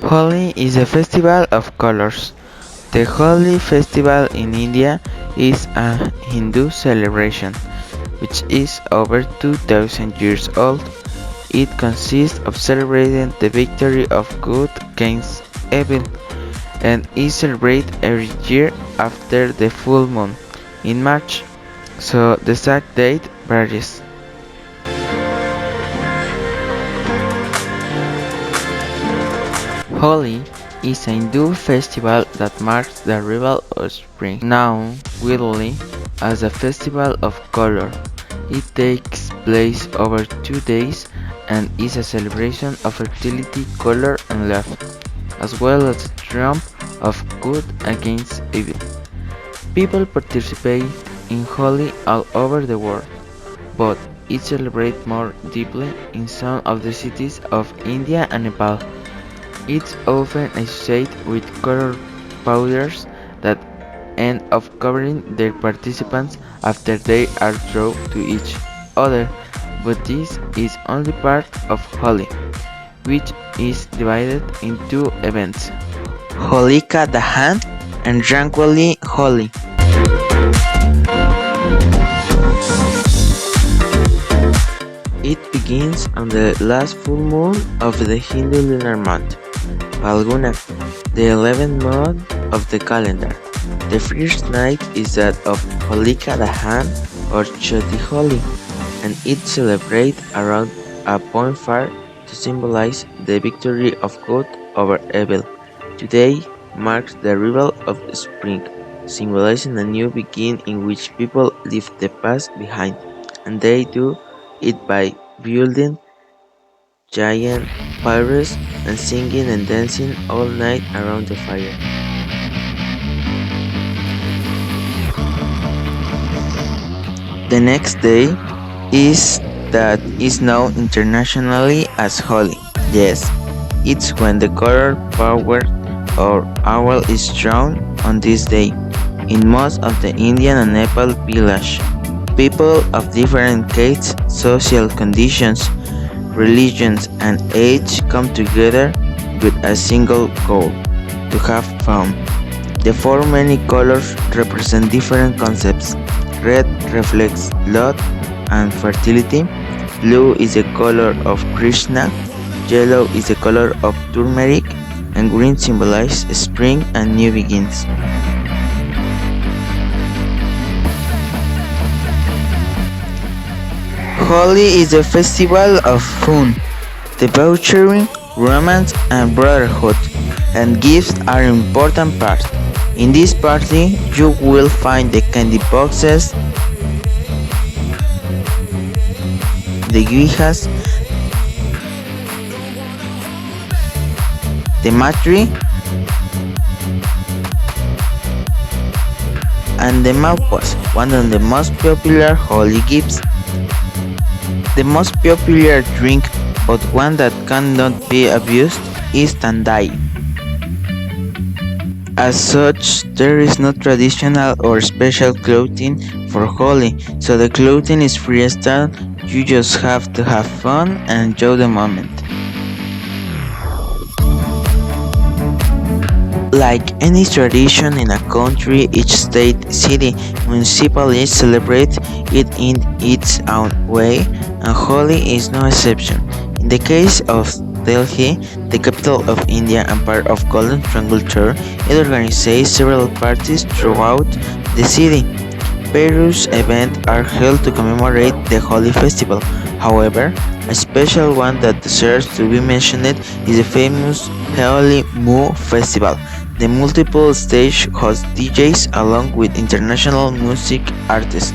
Holi is a festival of colors. The Holi festival in India is a Hindu celebration which is over 2000 years old. It consists of celebrating the victory of good against evil and is celebrated every year after the full moon in March, so the exact date varies. Holi is a Hindu festival that marks the arrival of spring, known widely as a festival of color. It takes place over 2 days and is a celebration of fertility, color and love, as well as a triumph of good against evil. People participate in Holi all over the world, but it celebrates more deeply in some of the cities of India and Nepal. It's often associated with color powders that end up covering their participants after they are drawn to each other, but this is only part of Holi, which is divided into events: Holika Dahan and Dwali Holi. It begins on the last full moon of the Hindu lunar month, Falguna, the 11th month of the calendar. The first night is that of Holika Dahan or Choti Holi, and it celebrates around a bonfire to symbolize the victory of good over evil. Today marks the arrival of spring, symbolizing a new beginning in which people leave the past behind, and they do it by building giant pyres and singing and dancing all night around the fire. The next day is that is known internationally as Holi. Yes, it's when the color powder or owl is drawn on this day. In most of the Indian and Nepal village, people of different castes, social conditions, religions, and age come together with a single goal: to have fun. The four many colors represent different concepts. Red reflects love and fertility, blue is the color of Krishna, yellow is the color of turmeric, and green symbolizes spring and new beginnings. Holi is a festival of fun, debauchery, romance, and brotherhood, and gifts are an important part. In this party, you will find the candy boxes, the guijas, the matri, and the malpuas, one of the most popular Holi gifts. The most popular drink, but one that cannot be abused, is tandai. As such, there is no traditional or special clothing for Holi, so the clothing is freestyle. You just have to have fun and enjoy the moment. Like any tradition in a country, each state, city, municipality celebrates it in its own way, and Holi is no exception. In the case of Delhi, the capital of India and part of Golden Triangle, it organizes several parties throughout the city. Various events are held to commemorate the Holi festival. However, a special one that deserves to be mentioned is the famous Holi Moo Festival. The multiple stage hosts DJs along with international music artists.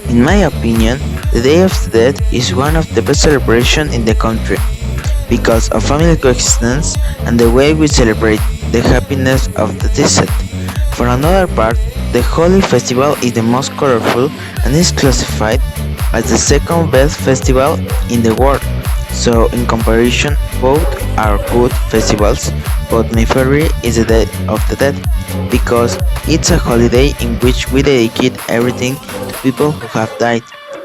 In my opinion, the Day of the Dead is one of the best celebrations in the country because of family coexistence and the way we celebrate the happiness of the deceased. For another part, the Holi festival is the most colorful and is classified as the second best festival in the world. So in comparison, both are good festivals, but my favorite is the Day of the Dead because it's a holiday in which we dedicate everything to people who have died.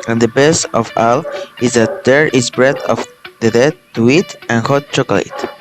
And the best of all is that there is bread of the dead to eat and hot chocolate.